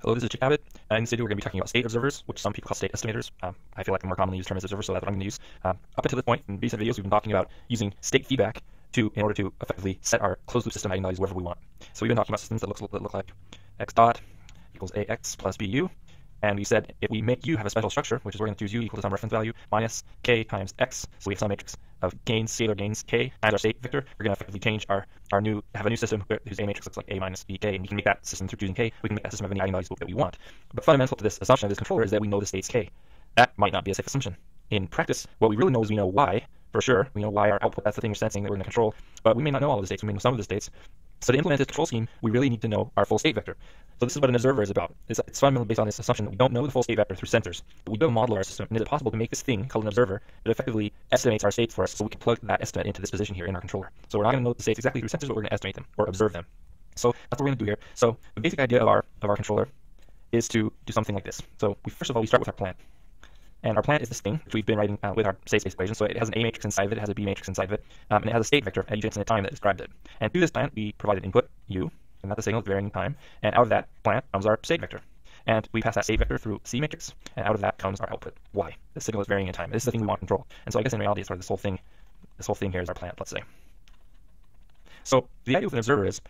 Hello, this is Chick Abbott. In this video, we're going to be talking about state observers, which some people call state estimators. I feel like the more commonly used term is observer, so that's what I'm going to use. Up until this point, in recent videos, we've been talking about using state feedback in order to effectively set our closed loop system eigenvalues wherever we want. So we've been talking about systems that look like x dot equals ax plus bu. And we said if we make u have a special structure, which is we're going to choose u equal to some reference value minus k times x, so we have some matrix of gains, scalar gains k times our state vector, we're going to effectively change have a new system whose a matrix looks like a minus bk, and we can make that system through choosing k. We can make that system have any eigenvalues that we want. But fundamental to this assumption of this controller is that we know the states k. That might not be a safe assumption. In practice, what we really know is we know y for sure. We know y our output, that's the thing we're sensing that we're going to control, but we may not know all of the states, we may know some of the states. So to implement this control scheme, we really need to know our full state vector. So this is what an observer is about. It's fundamentally based on this assumption that we don't know the full state vector through sensors. But we do a model of our system, and is it possible to make this thing called an observer that effectively estimates our states for us, so we can plug that estimate into this position here in our controller. So we're not going to know the states exactly through sensors, but we're going to estimate them or observe them. So that's what we're going to do here. So the basic idea of our controller is to do something like this. So first of all, we start with our plant. And our plant is this thing, which we've been writing with our state space equation. So it has an A matrix inside of it, it has a B matrix inside of it, and it has a state vector at each instant time that describes it. And through this plant, we provide an input, u, and that's the signal at varying time. And out of that plant comes our state vector. And we pass that state vector through C matrix, and out of that comes our output, y. The signal is varying in time. This is the thing we want to control. And so I guess in reality, it's sort of this whole thing here is our plant, let's say. So the idea with an observer is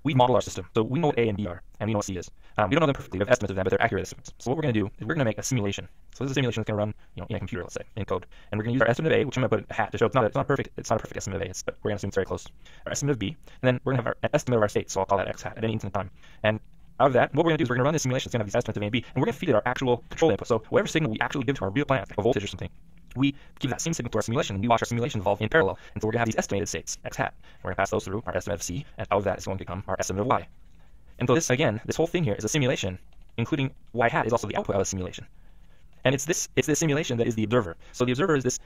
we model our system. So we know what A and B are, and we know what C is. We don't know them perfectly. We have estimates of them, but they're accurate estimates. So what we're going to do is we're going to make a simulation. So this is a simulation that's going to run, in a computer, let's say, in code. And we're going to use our estimate of A, which I'm going to put a hat to show it's not a perfect estimate of A, but we're going to assume it's very close. Our estimate of B, and then we're going to have an estimate of our state. So I'll call that x hat at any instant time. And out of that, what we're going to do is we're going to run this simulation. It's going to have these estimates of A and B, and we're going to feed it our actual control input. So whatever signal we actually give to our real plant, like a voltage or something, we give that same signal to our simulation, and we watch our simulation evolve in parallel. And so we're going to have these estimated states, x hat. We're going to pass those through our estimate of C, and out of that is going to come our estimate of y. And so this, again, this whole thing here is a simulation, including y hat is also the output of a simulation. And it's this simulation that is the observer. So the observer is this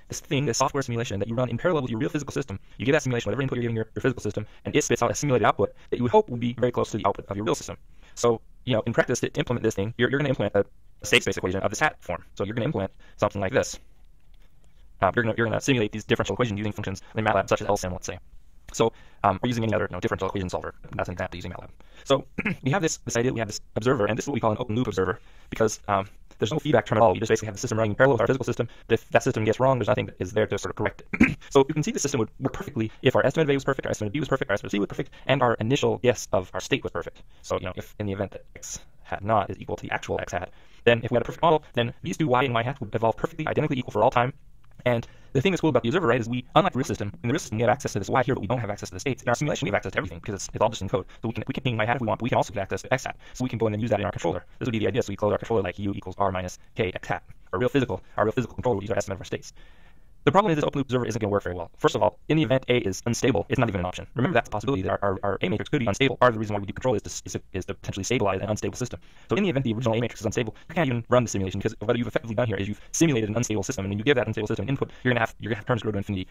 software simulation that you run in parallel with your real physical system. You give that simulation whatever input you're giving your physical system, and it spits out a simulated output that you would hope would be very close to the output of your real system. So, in practice, to implement this thing, you're going to implement a state space equation of this hat form. So you're going to implement something like this. You're going to simulate these differential equations using functions in MATLAB, such as LSIM, let's say. So we're using any other differential equation solver. That's an example using MATLAB. So we have this idea, we have this observer, and this is what we call an open loop observer, because there's no feedback term at all. You just basically have the system running in parallel with our physical system. But if that system gets wrong, there's nothing that is there to sort of correct it. So you can see the system would work perfectly if our estimate of A was perfect, our estimate of B was perfect, our estimate of C was perfect, and our initial guess of our state was perfect. So if in the event that x hat naught is equal to the actual x hat, then if we had a perfect model, then these two y and y hat would evolve perfectly, identically equal for all time. And the thing that's cool about the observer, right, is we, unlike the real system, in the real system we have access to this y here, but we don't have access to the states. In our simulation, we have access to everything because it's all just in code. So we can ping y hat if we want, but we can also get access to x hat. So we can go in and use that in our controller. This would be the idea. So we close our controller like u equals r minus k x hat. Our real physical controller would use our estimate of our states. The problem is this open loop observer isn't going to work very well. First of all, in the event A is unstable, it's not even an option. Remember, that's a possibility that our A matrix could be unstable. Part of the reason why we do control is to potentially stabilize an unstable system. So in the event the original A matrix is unstable, you can't even run the simulation, because what you've effectively done here is you've simulated an unstable system, and when you give that unstable system input, you're gonna have terms grow to infinity.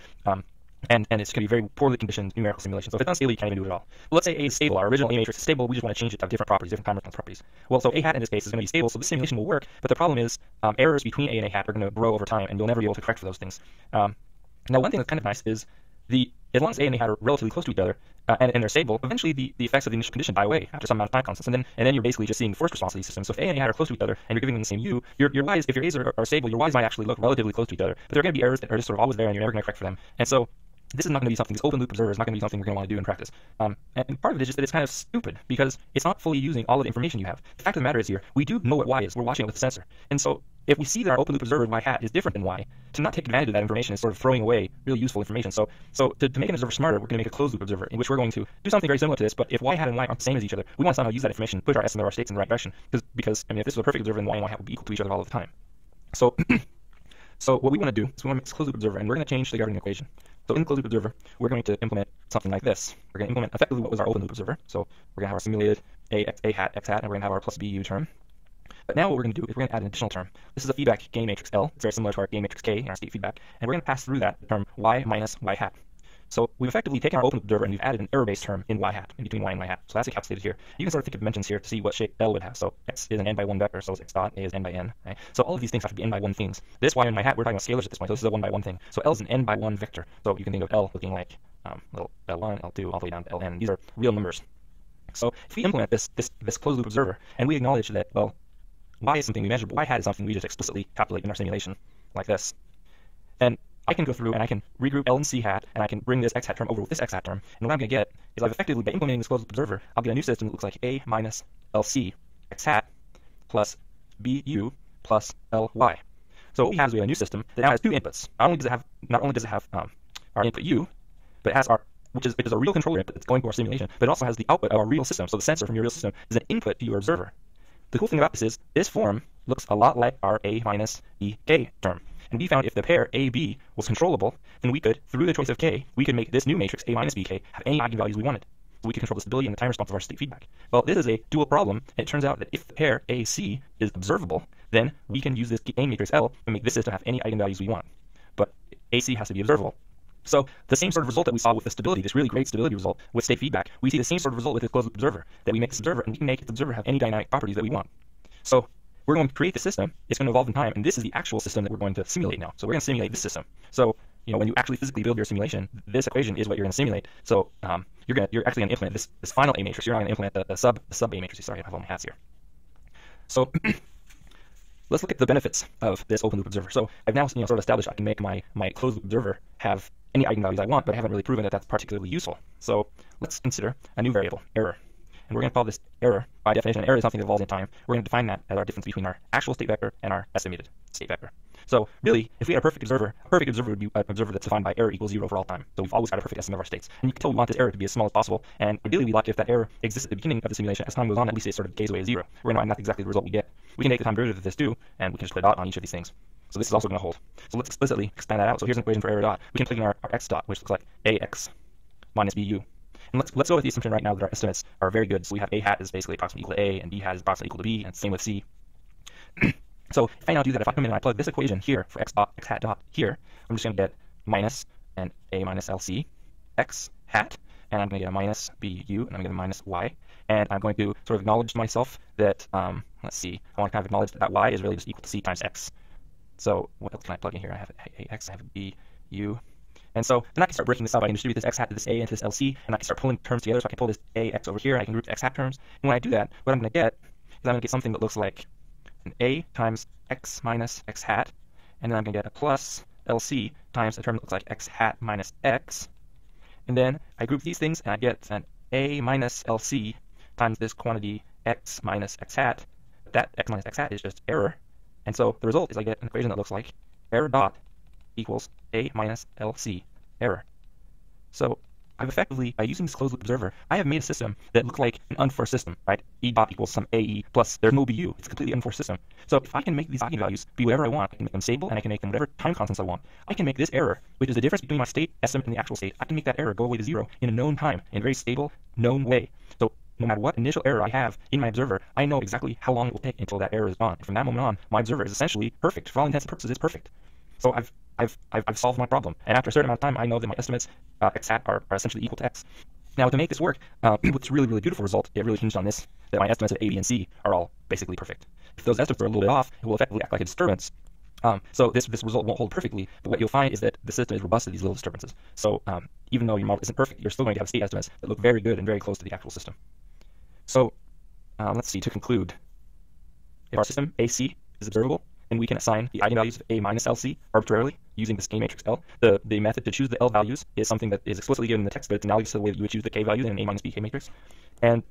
And it's going to be very poorly conditioned numerical simulation. So if it's unstable, you can't even do it at all. Well, let's say A is stable. Our original A matrix is stable. We just want to change it to have different properties, different time response properties. Well, so A hat in this case is going to be stable, so the simulation will work. But the problem is errors between A and A hat are going to grow over time, and you'll never be able to correct for those things. Now, one thing that's kind of nice is as long as A and A hat are relatively close to each other and they're stable, eventually the effects of the initial condition die away after some amount of time constants, and then you're basically just seeing the forced response of these systems. So if A and A hat are close to each other and you're giving them the same U, your y's, if your A's are stable, your y's might actually look relatively close to each other, but there are going to be errors that are just sort of always there, and you're never going to correct for them. And so this is not going to be something, this open loop observer is not going to be something we're going to want to do in practice. And part of it is just that it's kind of stupid, because it's not fully using all of the information you have. The fact of the matter is here, we do know what y is. We're watching it with a sensor. And so if we see that our open loop observer y hat is different than y, to not take advantage of that information is sort of throwing away really useful information. So to make an observer smarter, we're going to make a closed loop observer, in which we're going to do something very similar to this, but if y hat and y aren't the same as each other, we want to somehow use that information, push our estimate of our states in the right direction, because if this was a perfect observer, then y and y hat would be equal to each other all the time. So so what we want to do is we want to make this closed loop observer, and we're going to change the governing equation. So in the closed loop observer, we're going to implement something like this. We're going to implement effectively what was our open loop observer. So we're going to have our simulated A hat, x hat, and we're going to have our plus BU term. But now what we're going to do is we're going to add an additional term. This is a feedback gain matrix L. It's very similar to our gain matrix K in our state feedback. And we're going to pass through that term y minus y hat. So we've effectively taken our open loop observer and we've added an error-based term in y hat, in between y and y hat. So that's encapsulated here. You can sort of think of dimensions here to see what shape L would have. So x is an n by 1 vector, so it's x dot, a is n by n. Right? So all of these things have to be n by 1 things. This y and y hat, we're talking about scalars at this point, so this is a 1 by 1 thing. So L is an n by 1 vector. So you can think of L looking like little L1, L2, all the way down to Ln. These are real numbers. So if we implement this closed loop observer, and we acknowledge that, well, y is something we measure, but y hat is something we just explicitly calculate in our simulation, like this, then I can go through and I can regroup L and C hat, and I can bring this x hat term over with this x hat term. And what I'm going to get is I've effectively, by implementing this closed loop observer, I'll get a new system that looks like A minus LC x hat plus BU plus LY. So what we have is we have a new system that now has two inputs. Not only does it have our input U, but it has our, which is a real controller input that's going to our simulation, but it also has the output of our real system. So the sensor from your real system is an input to your observer. The cool thing about this is this form looks a lot like our A minus BK term. And we found if the pair AB was controllable, then we could, through the choice of K, we could make this new matrix A minus BK have any eigenvalues we wanted. So we could control the stability and the time response of our state feedback. Well, this is a dual problem, and it turns out that if the pair AC is observable, then we can use this A matrix L to make this system have any eigenvalues we want. But AC has to be observable. So the same sort of result that we saw with the stability, this really great stability result with state feedback, we see the same sort of result with this closed loop observer, that we make this observer and we can make this observer have any dynamic properties that we want. So we're going to create the system, it's going to evolve in time, and this is the actual system that we're going to simulate now. So we're going to simulate this system. So, you know, when you actually physically build your simulation, this equation is what you're going to simulate. So you're actually going to implement this final A matrix. You're not going to implement the sub A matrix. Sorry, I have all my hats here. So let's look at the benefits of this open loop observer. So I've now sort of established I can make my closed loop observer have any eigenvalues I want, but I haven't really proven that that's particularly useful. So let's consider a new variable, error. And we're going to call this error. By definition, error is something that evolves in time. We're going to define that as our difference between our actual state vector and our estimated state vector. So really, if we had a perfect observer would be an observer that's defined by error equals 0 for all time. So we've always got a perfect estimate of our states. And you can tell we want this error to be as small as possible. And ideally, we like if that error exists at the beginning of the simulation. As time goes on, at least it sort of decays away to 0. We're going to find that's exactly the result we get. We can take the time derivative of this too, and we can just put a dot on each of these things. So this is also going to hold. So let's explicitly expand that out. So here's an equation for error dot. We can plug in our x dot, which looks like ax minus bu. And let's go with the assumption right now that our estimates are very good. So we have A hat is basically approximately equal to A, and B hat is approximately equal to B, and same with C. So if I now do that, if I come in and I plug this equation here for x hat dot here, I'm just going to get minus and A minus LC x hat, and I'm going to get a minus BU, and I'm going to get a minus Y. And I'm going to sort of acknowledge to myself that, let's see, I want to kind of acknowledge that Y is really just equal to C times X. So what else can I plug in here? I have AX, I have a BU. And so then I can start breaking this up. I can distribute this x hat to this A and to this LC, and I can start pulling terms together. So I can pull this AX over here, and I can group the x hat terms. And when I do that, what I'm going to get is I'm going to get something that looks like an A times X minus X hat, and then I'm going to get a plus LC times a term that looks like X hat minus X. And then I group these things, and I get an A minus LC times this quantity X minus X hat. That X minus X hat is just error. And so the result is I get an equation that looks like error dot equals A minus LC error. So I've effectively, by using this closed loop observer, I have made a system that looks like an unforced system, right? E dot equals some AE plus there's no BU. It's a completely unforced system. So if I can make these eigenvalues be whatever I want, I can make them stable and I can make them whatever time constants I want. I can make this error, which is the difference between my state estimate and the actual state, I can make that error go away to 0 in a known time, in a very stable, known way. So no matter what initial error I have in my observer, I know exactly how long it will take until that error is gone. And from that moment on, my observer is essentially perfect. For all intents and purposes, it's perfect. So I've solved my problem. And after a certain amount of time, I know that my estimates x hat are essentially equal to x. Now to make this work, what's really, really beautiful result, it really hinged on this, that my estimates of A, B, and C are all basically perfect. If those estimates are a little bit off, it will effectively act like a disturbance. So this result won't hold perfectly, but what you'll find is that the system is robust to these little disturbances. So even though your model isn't perfect, you're still going to have state estimates that look very good and very close to the actual system. So let's see, to conclude, if our system AC is observable, and we can assign the eigenvalues of A minus LC arbitrarily using this A matrix L. The method to choose the L values is something that is explicitly given in the text, but it's analogous to the way that you would choose the K values in an A minus BK matrix. And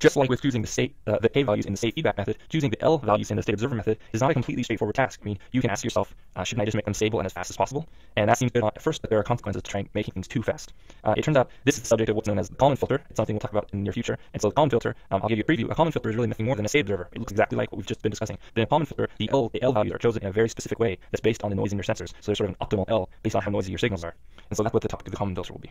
just like with choosing the K values in the state feedback method, choosing the L values in the state observer method is not a completely straightforward task. I mean, you can ask yourself, shouldn't I just make them stable and as fast as possible? And that seems good at first, but there are consequences to trying making things too fast. It turns out this is the subject of what's known as the Kalman filter. It's something we'll talk about in the near future. And so the Kalman filter, I'll give you a preview. A Kalman filter is really nothing more than a state observer. It looks exactly like what we've just been discussing. But in a Kalman filter, the L values are chosen in a very specific way that's based on the noise in your sensors. So there's sort of an optimal L based on how noisy your signals are. And so that's what the topic of the Kalman filter will be.